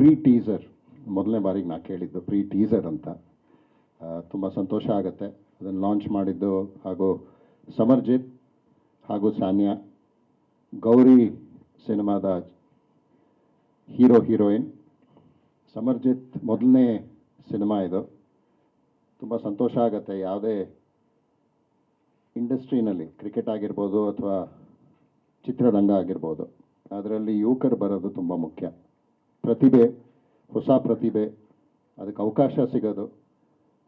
Pre teaser ಮೊದಲನೇ ಬಾರಿಗೆ ನಾ ಕೇಳಿದ್ದು ಪ್ರೀ ಟೀಸರ್ ಅಂತ. ತುಂಬ ಸಂತೋಷ ಆಗುತ್ತೆ ಅದನ್ನು ಲಾಂಚ್ ಮಾಡಿದ್ದು. ಹಾಗೂ ಸಮರ್ಜಿತ್ ಹಾಗೂ ಸಾನ್ಯಾ, ಗೌರಿ ಸಿನಿಮಾದ ಹೀರೋ ಹೀರೋಯಿನ್. ಸಮರ್ಜಿತ್ ಮೊದಲನೇ ಸಿನಿಮಾ ಇದು. ತುಂಬ ಸಂತೋಷ ಆಗುತ್ತೆ. ಯಾವುದೇ ಇಂಡಸ್ಟ್ರಿನಲ್ಲಿ ಕ್ರಿಕೆಟ್ ಆಗಿರ್ಬೋದು ಅಥವಾ ಚಿತ್ರರಂಗ ಆಗಿರ್ಬೋದು, ಅದರಲ್ಲಿ ಯುವಕರು ಬರೋದು ತುಂಬ ಮುಖ್ಯ. ಪ್ರತಿಭೆ, ಹೊಸ ಪ್ರತಿಭೆ, ಅದಕ್ಕೆ ಅವಕಾಶ ಸಿಗೋದು,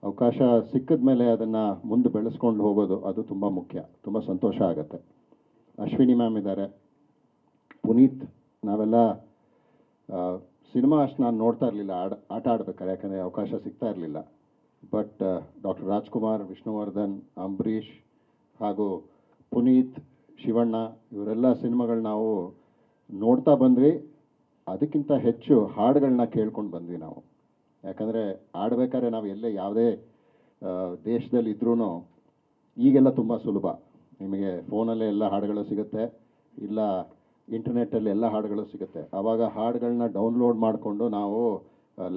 ಅವಕಾಶ ಸಿಕ್ಕಿದ ಮೇಲೆ ಅದನ್ನು ಮುಂದೆ ಬೆಳೆಸ್ಕೊಂಡು ಹೋಗೋದು, ಅದು ತುಂಬ ಮುಖ್ಯ. ತುಂಬ ಸಂತೋಷ ಆಗುತ್ತೆ. ಅಶ್ವಿನಿ ಮ್ಯಾಮ್ ಇದ್ದಾರೆ, ಪುನೀತ್. ನಾವೆಲ್ಲ ಸಿನಿಮಾ ಅಷ್ಟು ನಾನು ನೋಡ್ತಾ ಇರಲಿಲ್ಲ ಆಟ ಆಡ್ಬೇಕಾರೆ, ಯಾಕಂದರೆ ಅವಕಾಶ ಸಿಗ್ತಾ ಇರಲಿಲ್ಲ. ಬಟ್ ಡಾಕ್ಟರ್ ರಾಜ್ಕುಮಾರ್, ವಿಷ್ಣುವರ್ಧನ್, ಅಂಬರೀಷ್ ಹಾಗೂ ಪುನೀತ್, ಶಿವಣ್ಣ ಇವರೆಲ್ಲ ಸಿನಿಮಾಗಳು ನಾವು ನೋಡ್ತಾ ಬಂದ್ವಿ. ಅದಕ್ಕಿಂತ ಹೆಚ್ಚು ಹಾಡುಗಳನ್ನ ಕೇಳ್ಕೊಂಡು ಬಂದ್ವಿ ನಾವು. ಯಾಕಂದರೆ ಆಡಬೇಕಾದ್ರೆ ನಾವು ಎಲ್ಲೇ ಯಾವುದೇ ದೇಶದಲ್ಲಿ ಇದ್ರೂ ಈಗೆಲ್ಲ ತುಂಬ ಸುಲಭ. ನಿಮಗೆ ಫೋನಲ್ಲೇ ಎಲ್ಲ ಹಾಡುಗಳು ಸಿಗುತ್ತೆ, ಇಲ್ಲ ಇಂಟರ್ನೆಟ್ಟಲ್ಲಿ ಎಲ್ಲ ಹಾಡುಗಳು ಸಿಗುತ್ತೆ. ಆವಾಗ ಹಾಡುಗಳನ್ನ ಡೌನ್ಲೋಡ್ ಮಾಡಿಕೊಂಡು ನಾವು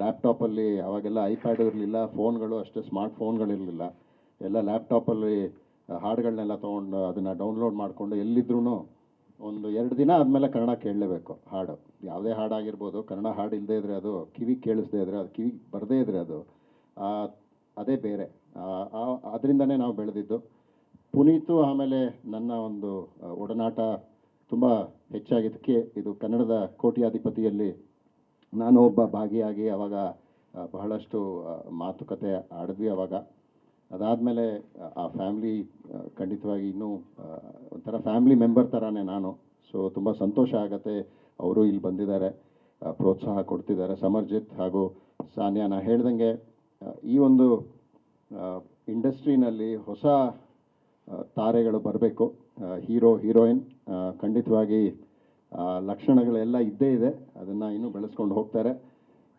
ಲ್ಯಾಪ್ಟಾಪಲ್ಲಿ, ಅವಾಗೆಲ್ಲ ಐಪ್ಯಾಡು ಇರಲಿಲ್ಲ, ಫೋನ್ಗಳು ಅಷ್ಟೇ ಸ್ಮಾರ್ಟ್ ಫೋನ್ಗಳಿರಲಿಲ್ಲ, ಎಲ್ಲ ಲ್ಯಾಪ್ಟಾಪಲ್ಲಿ ಹಾಡುಗಳನ್ನೆಲ್ಲ ತೊಗೊಂಡು ಅದನ್ನು ಡೌನ್ಲೋಡ್ ಮಾಡಿಕೊಂಡು ಎಲ್ಲಿದ್ರೂ ಒಂದು 2 ದಿನ ಆದಮೇಲೆ ಕನ್ನಡ ಕೇಳಲೇಬೇಕು. ಹಾಡು ಯಾವುದೇ ಹಾಡಾಗಿರ್ಬೋದು, ಕನ್ನಡ ಹಾಡು ಇಲ್ಲದೇ ಇದ್ದರೆ, ಅದು ಕಿವಿಗೆ ಕೇಳಿಸ್ದೇ ಇದ್ದರೆ, ಅದು ಕಿವಿಗೆ ಬರದೇ ಇದ್ದರೆ, ಅದು ಅದೇ ಬೇರೆ. ಅದರಿಂದನೇ ನಾವು ಬೆಳೆದಿದ್ದು. ಪುನೀತು ಆಮೇಲೆ ನನ್ನ ಒಂದು ಒಡನಾಟ ತುಂಬ ಹೆಚ್ಚಾಗಿದ್ದಕ್ಕೆ, ಇದು ಕನ್ನಡದ ಕೋಟ್ಯಾಧಿಪತಿಯಲ್ಲಿ ನಾನು ಒಬ್ಬ ಭಾಗಿಯಾಗಿ ಅವಾಗ ಬಹಳಷ್ಟು ಮಾತುಕತೆ ಆಡಿದ್ವಿ ಅವಾಗ. ಅದಾದಮೇಲೆ ಆ ಫ್ಯಾಮ್ಲಿ ಖಂಡಿತವಾಗಿ ಇನ್ನೂ ಒಂಥರ ಫ್ಯಾಮ್ಲಿ ಮೆಂಬರ್ ಥರನೇ ನಾನು. ಸೊ ತುಂಬ ಸಂತೋಷ ಆಗುತ್ತೆ. ಅವರು ಇಲ್ಲಿ ಬಂದಿದ್ದಾರೆ, ಪ್ರೋತ್ಸಾಹ ಕೊಡ್ತಿದ್ದಾರೆ. ಸಮರ್ಜಿತ್ ಹಾಗೂ ಸಾನ್ಯಾ, ನಾ ಹೇಳ್ದಂಗೆ ಈ ಒಂದು ಇಂಡಸ್ಟ್ರಿನಲ್ಲಿ ಹೊಸ ತಾರೆಗಳು ಬರಬೇಕು. ಹೀರೋ ಹೀರೋಯಿನ್ ಖಂಡಿತವಾಗಿ ಲಕ್ಷಣಗಳೆಲ್ಲ ಇದ್ದೇ ಇದೆ, ಅದನ್ನು ಇನ್ನೂ ಬೆಳೆಸ್ಕೊಂಡು ಹೋಗ್ತಾರೆ.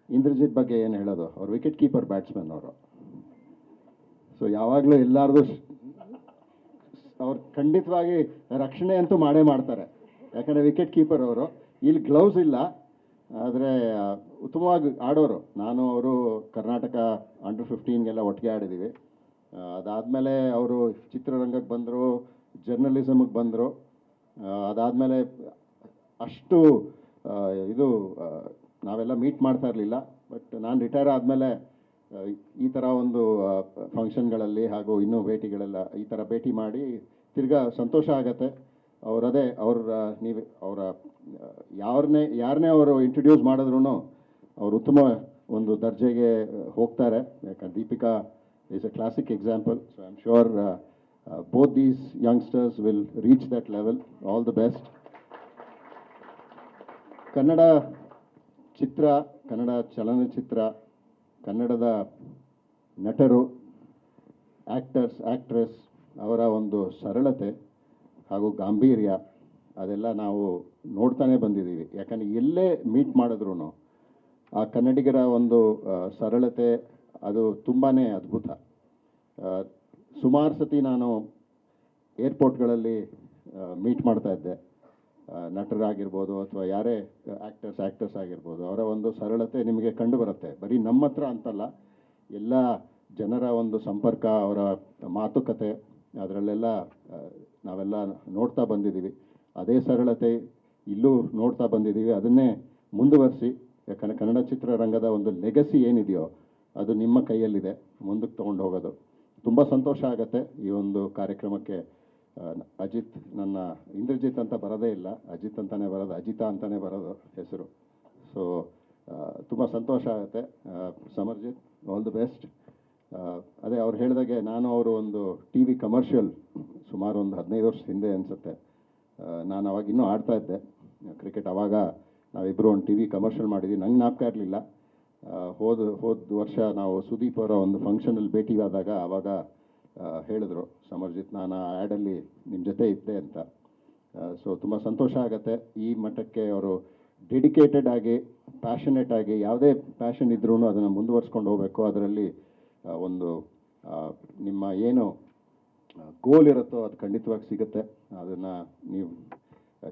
ಇಂದ್ರಜಿತ್ ಬಗ್ಗೆ ಏನು ಹೇಳೋದು, ಅವ್ರು ವಿಕೆಟ್ ಕೀಪರ್ ಬ್ಯಾಟ್ಸ್ಮನ್ ಅವರು. ಸೊ ಯಾವಾಗಲೂ ಎಲ್ಲರದು ಅವ್ರು ಖಂಡಿತವಾಗಿ ರಕ್ಷಣೆ ಅಂತೂ ಮಾಡೇ ಮಾಡ್ತಾರೆ, ಯಾಕಂದರೆ ವಿಕೆಟ್ ಕೀಪರ್ ಅವರು. ಇಲ್ಲಿ ಗ್ಲೌಸ್ ಇಲ್ಲ, ಆದರೆ ಉತ್ತಮವಾಗಿ ಆಡೋರು. ನಾನು ಅವರು ಕರ್ನಾಟಕ ಅಂಡರ್-15 ಒಟ್ಟಿಗೆ ಆಡಿದ್ದೀವಿ. ಅದಾದಮೇಲೆ ಅವರು ಚಿತ್ರರಂಗಕ್ಕೆ ಬಂದರು, ಜರ್ನಲಿಸಮ್ಗೆ ಬಂದರು. ಅದಾದಮೇಲೆ ಅಷ್ಟು ಇದು ನಾವೆಲ್ಲ ಮೀಟ್ ಮಾಡ್ತಾ ಇರಲಿಲ್ಲ. ಬಟ್ ನಾನು ರಿಟೈರ್ ಆದಮೇಲೆ ಈ ಥರ ಒಂದು ಫಂಕ್ಷನ್ಗಳಲ್ಲಿ ಹಾಗೂ ಇನ್ನೂ ಭೇಟಿಗಳೆಲ್ಲ ಈ ಥರ ಭೇಟಿ ಮಾಡಿ ತಿರ್ಗಾ ಸಂತೋಷ ಆಗತ್ತೆ. ನೀವು ಅವರ ಯಾರನ್ನೇ ಅವರು ಇಂಟ್ರೊಡ್ಯೂಸ್ ಮಾಡಿದ್ರು ಅವರು ಉತ್ತಮ ಒಂದು ದರ್ಜೆಗೆ ಹೋಗ್ತಾರೆ. ಯಾಕಂದ್ರೆ Deepika is a classic example. So I am sure both these youngsters will reach that level. All the best. Kannada ಚಿತ್ರ, ಕನ್ನಡ ಚಲನಚಿತ್ರ, ಕನ್ನಡದ ನಟರು, ಆ್ಯಕ್ಟರ್ಸ್, ಆ್ಯಕ್ಟ್ರೆಸ್ ಅವರ ಒಂದು ಸರಳತೆ ಹಾಗೂ ಗಾಂಭೀರ್ಯ, ಅದೆಲ್ಲ ನಾವು ನೋಡ್ತಾನೆ ಬಂದಿದ್ದೀವಿ. ಯಾಕಂದರೆ ಎಲ್ಲೇ ಮೀಟ್ ಮಾಡಿದ್ರು ಆ ಕನ್ನಡಿಗರ ಒಂದು ಸರಳತೆ ಅದು ತುಂಬಾ ಅದ್ಭುತ. ಸುಮಾರು ಸತಿ ನಾನು ಏರ್ಪೋರ್ಟ್ಗಳಲ್ಲಿ ಮೀಟ್ ಮಾಡ್ತಾ ಇದ್ದೆ. ನಟರಾಗಿರ್ಬೋದು ಅಥವಾ ಯಾರೇ ಆ್ಯಕ್ಟರ್ಸ್ ಆಗಿರ್ಬೋದು, ಅವರ ಒಂದು ಸರಳತೆ ನಿಮಗೆ ಕಂಡು ಬರುತ್ತೆ. ಬರೀ ನಮ್ಮ ಹತ್ರ ಅಂತಲ್ಲ, ಎಲ್ಲ ಜನರ ಒಂದು ಸಂಪರ್ಕ, ಅವರ ಮಾತುಕತೆ, ಅದರಲ್ಲೆಲ್ಲ ನಾವೆಲ್ಲ ನೋಡ್ತಾ ಬಂದಿದ್ದೀವಿ. ಅದೇ ಸರಳತೆ ಇಲ್ಲೂ ನೋಡ್ತಾ ಬಂದಿದ್ದೀವಿ. ಅದನ್ನೇ ಮುಂದುವರಿಸಿ, ಯಾಕಂದರೆ ಕನ್ನಡ ಚಿತ್ರರಂಗದ ಒಂದು ಲೆಗಸಿ ಏನಿದೆಯೋ ಅದು ನಿಮ್ಮ ಕೈಯಲ್ಲಿದೆ, ಮುಂದಕ್ಕೆ ತೊಗೊಂಡು ಹೋಗೋದು. ತುಂಬ ಸಂತೋಷ ಆಗುತ್ತೆ ಈ ಒಂದು ಕಾರ್ಯಕ್ರಮಕ್ಕೆ. ಅಜಿತ್, ನನ್ನ ಇಂದ್ರಜಿತ್ ಅಂತ ಬರೋದೇ ಇಲ್ಲ, ಅಜಿತ್ ಅಂತಲೇ ಬರೋದು, ಅಜಿತಾ ಅಂತಲೇ ಬರೋದು ಹೆಸರು. ಸೊ ತುಂಬ ಸಂತೋಷ ಆಗುತ್ತೆ. Samarjit, all the best. ಅದೇ ಅವ್ರು ಹೇಳಿದಾಗೆ, ನಾನು ಅವರು ಒಂದು ಟಿ ವಿ ಕಮರ್ಷಿಯಲ್ ಸುಮಾರು ಒಂದು 15 ವರ್ಷ ಹಿಂದೆ ಅನಿಸುತ್ತೆ, ನಾನು ಅವಾಗ ಇನ್ನೂ ಆಡ್ತಾ ಇದ್ದೆ ಕ್ರಿಕೆಟ್. ಆವಾಗ ನಾವಿಬ್ಬರು ಒಂದು ಟಿ ವಿ ಕಮರ್ಷಿಯಲ್ ಮಾಡಿದ್ವಿ. ನಂಗೆ ಜ್ಞಾಪಕ ಇರಲಿಲ್ಲ. ಹೋದ ವರ್ಷ ನಾವು ಸುದೀಪ್ ಅವರ ಒಂದು ಫಂಕ್ಷನಲ್ಲಿ ಭೇಟಿಯಾದಾಗ ಆವಾಗ ಹೇಳಿದ್ರು, ಸಮರ್ಜಿತ್, ನಾನು ಆ ಆ್ಯಡಲ್ಲಿ ನಿಮ್ಮ ಜೊತೆ ಇದ್ದೆ ಅಂತ. ಸೊ ತುಂಬ ಸಂತೋಷ ಆಗುತ್ತೆ. ಈ ಮಟ್ಟಕ್ಕೆ ಅವರು ಡೆಡಿಕೇಟೆಡ್ ಆಗಿ, ಪ್ಯಾಷನೇಟ್ ಆಗಿ, ಯಾವುದೇ ಪ್ಯಾಷನ್ ಇದ್ರೂ ಅದನ್ನು ಮುಂದುವರ್ಸ್ಕೊಂಡು ಹೋಗಬೇಕು. ಅದರಲ್ಲಿ ಒಂದು ನಿಮ್ಮ ಏನು ಗೋಲ್ ಇರುತ್ತೋ ಅದು ಖಂಡಿತವಾಗಿ ಸಿಗುತ್ತೆ. ಅದನ್ನು ನೀವು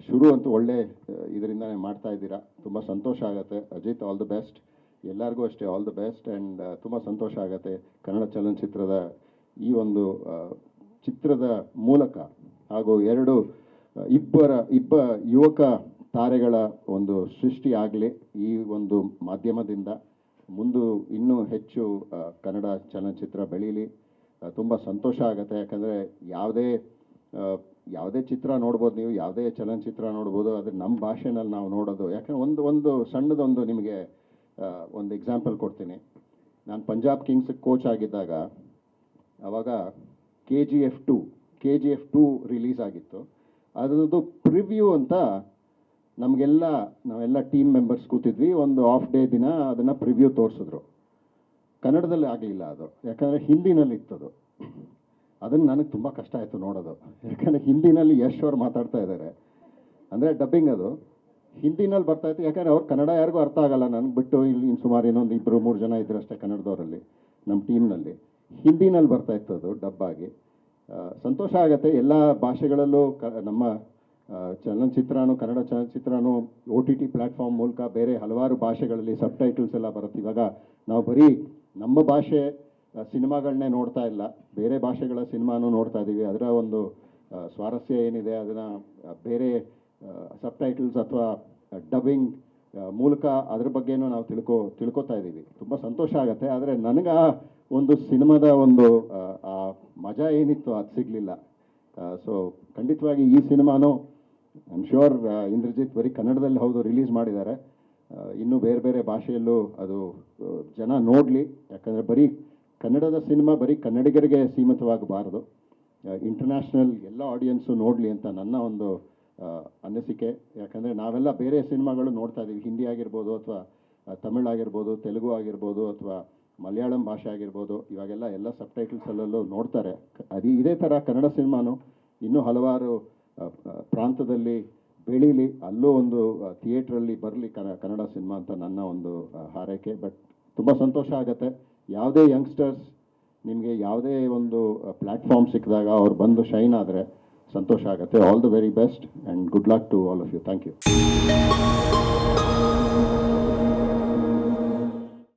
ಶುರು ಅಂತೂ ಒಳ್ಳೆ ಇದರಿಂದನೇ ಮಾಡ್ತಾ ಇದ್ದೀರಾ, ತುಂಬ ಸಂತೋಷ ಆಗುತ್ತೆ. Ajith, all the best. ಎಲ್ಲರಿಗೂ ಅಷ್ಟೇ ಆಲ್ ದಿ ಬೆಸ್ಟ್. ಆ್ಯಂಡ್ ತುಂಬ ಸಂತೋಷ ಆಗುತ್ತೆ ಕನ್ನಡ ಚಲನಚಿತ್ರದ ಈ ಒಂದು ಚಿತ್ರದ ಮೂಲಕ ಹಾಗೂ ಇಬ್ಬ ಯುವಕ ತಾರೆಗಳ ಒಂದು ಸೃಷ್ಟಿ ಆಗಲಿ ಈ ಒಂದು ಮಾಧ್ಯಮದಿಂದ. ಮುಂದೆ ಇನ್ನೂ ಹೆಚ್ಚು ಕನ್ನಡ ಚಲನಚಿತ್ರ ಬೆಳೀಲಿ. ತುಂಬ ಸಂತೋಷ ಆಗುತ್ತೆ. ಯಾಕಂದರೆ ಯಾವುದೇ ಚಿತ್ರ ನೋಡ್ಬೋದು, ನೀವು ಯಾವುದೇ ಚಲನಚಿತ್ರ ನೋಡ್ಬೋದು, ಅದು ನಮ್ಮ ಭಾಷೆನಲ್ಲಿ ನಾವು ನೋಡೋದು. ಯಾಕಂದರೆ ಒಂದು ಸಣ್ಣದೊಂದು ನಿಮಗೆ ಒಂದು ಎಕ್ಸಾಂಪಲ್ ಕೊಡ್ತೀನಿ. ನಾನು ಪಂಜಾಬ್ ಕಿಂಗ್ಸ್ ಕೋಚ್ ಆಗಿದ್ದಾಗ ಆವಾಗ KGF 2 ರಿಲೀಸ್ ಆಗಿತ್ತು. ಅದರದ್ದು ಪ್ರಿವ್ಯೂ ಅಂತ ನಾವೆಲ್ಲ ಟೀಮ್ ಮೆಂಬರ್ಸ್ ಕೂತಿದ್ವಿ. ಒಂದು ಆಫ್ ಡೇ ದಿನ ಅದನ್ನು ಪ್ರಿವ್ಯೂ ತೋರಿಸಿದ್ರು. ಕನ್ನಡದಲ್ಲಿ ಆಗಲಿಲ್ಲ ಅದು, ಯಾಕಂದರೆ ಹಿಂದಿನಲ್ಲಿ ಇತ್ತದು. ಅದನ್ನು ನನಗೆ ತುಂಬ ಕಷ್ಟ ಆಯಿತು ನೋಡೋದು. ಯಾಕಂದರೆ ಹಿಂದಿನಲ್ಲಿ ಯಶ್ ಅವ್ರು ಮಾತಾಡ್ತಾ ಇದ್ದಾರೆ, ಅಂದರೆ ಡಬ್ಬಿಂಗ್ ಅದು ಹಿಂದಿನಲ್ಲಿ ಬರ್ತಾಯಿತ್ತು. ಯಾಕಂದರೆ ಅವ್ರು ಕನ್ನಡ ಯಾರಿಗೂ ಅರ್ಥ ಆಗಲ್ಲ, ನನಗೆ ಬಿಟ್ಟು ಇಲ್ಲಿ ಸುಮಾರು ಇನ್ನೊಂದು 2-3 ಜನ ಇದ್ರು ಅಷ್ಟೇ ಕನ್ನಡದವರಲ್ಲಿ ನಮ್ಮ ಟೀಮ್ನಲ್ಲಿ. ಹಿಂದಿನಲ್ಲಿ ಬರ್ತಾಯಿತ್ತು ಅದು ಡಬ್ಬಾಗಿ. ಸಂತೋಷ ಆಗುತ್ತೆ. ಎಲ್ಲ ಭಾಷೆಗಳಲ್ಲೂ ನಮ್ಮ ಕನ್ನಡ ಚಲನಚಿತ್ರನೂ OTT ಪ್ಲ್ಯಾಟ್ಫಾರ್ಮ್ ಮೂಲಕ ಬೇರೆ ಹಲವಾರು ಭಾಷೆಗಳಲ್ಲಿ ಸಬ್ಟೈಟಲ್ಸ್ ಎಲ್ಲ ಬರುತ್ತೆ. ಇವಾಗ ನಾವು ಬರೀ ನಮ್ಮ ಭಾಷೆ ಸಿನಿಮಾಗಳನ್ನೇ ನೋಡ್ತಾ ಇಲ್ಲ, ಬೇರೆ ಭಾಷೆಗಳ ಸಿನಿಮಾನೂ ನೋಡ್ತಾ ಇದ್ದೀವಿ. ಅದರ ಒಂದು ಸ್ವಾರಸ್ಯ ಏನಿದೆ ಅದನ್ನು ಬೇರೆ ಸಬ್ಟೈಟಲ್ಸ್ ಅಥವಾ ಡಬ್ಬಿಂಗ್ ಮೂಲಕ ಅದ್ರ ಬಗ್ಗೆನೂ ನಾವು ತಿಳ್ಕೊತಾ ಇದ್ದೀವಿ. ತುಂಬ ಸಂತೋಷ ಆಗುತ್ತೆ. ಆದರೆ ನನಗೆ ಒಂದು ಸಿನಿಮಾದ ಒಂದು ಆ ಮಜಾ ಏನಿತ್ತು ಅದು ಸಿಗಲಿಲ್ಲ. ಸೊ ಖಂಡಿತವಾಗಿ ಈ ಸಿನಿಮಾನೂ ಐ ಆಮ್ ಶ್ಯೂರ್ ಇಂದ್ರಜಿತ್ ಬರೀ ಕನ್ನಡದಲ್ಲಿ ಹೌದು ರಿಲೀಸ್ ಮಾಡಿದ್ದಾರೆ, ಇನ್ನೂ ಬೇರೆ ಬೇರೆ ಭಾಷೆಯಲ್ಲೂ ಅದು ಜನ ನೋಡಲಿ. ಯಾಕಂದರೆ ಬರೀ ಕನ್ನಡದ ಸಿನಿಮಾ ಬರೀ ಕನ್ನಡಿಗರಿಗೆ ಸೀಮಿತವಾಗಬಾರ್ದು, ಇಂಟರ್ನ್ಯಾಷನಲ್ ಎಲ್ಲ ಆಡಿಯನ್ಸು ನೋಡಲಿ ಅಂತ ನನ್ನ ಒಂದು ಅನಿಸಿಕೆ. ಯಾಕಂದರೆ ನಾವೆಲ್ಲ ಬೇರೆ ಸಿನಿಮಾಗಳು ನೋಡ್ತಾ ಇದ್ದೀವಿ, ಹಿಂದಿ ಆಗಿರ್ಬೋದು ಅಥವಾ ತಮಿಳ್ ಆಗಿರ್ಬೋದು, ತೆಲುಗು ಆಗಿರ್ಬೋದು ಅಥವಾ ಮಲಯಾಳಂ ಭಾಷೆ ಆಗಿರ್ಬೋದು, ಇವಾಗೆಲ್ಲ ಸಬ್ಟೈಟಲ್ಸಲ್ಲೂ ನೋಡ್ತಾರೆ. ಇದೇ ಥರ ಕನ್ನಡ ಸಿನಿಮಾನು ಇನ್ನೂ ಹಲವಾರು ಪ್ರಾಂತದಲ್ಲಿ ಬೆಳೀಲಿ, ಅಲ್ಲೂ ಒಂದು ಥಿಯೇಟ್ರಲ್ಲಿ ಬರಲಿ ಕನ್ನಡ ಸಿನಿಮಾ ಅಂತ ನನ್ನ ಒಂದು ಹಾರೈಕೆ. ಬಟ್ ತುಂಬ ಸಂತೋಷ ಆಗುತ್ತೆ. ಯಾವುದೇ ಯಂಗ್ಸ್ಟರ್ಸ್ ನಿಮಗೆ ಯಾವುದೇ ಒಂದು ಪ್ಲ್ಯಾಟ್ಫಾರ್ಮ್ ಸಿಕ್ಕಿದಾಗ ಅವ್ರು ಬಂದು ಶೈನ್ ಆದರೆ ಸಂತೋಷ ಆಗುತ್ತೆ. All the very best and good luck to all of you. Thank you.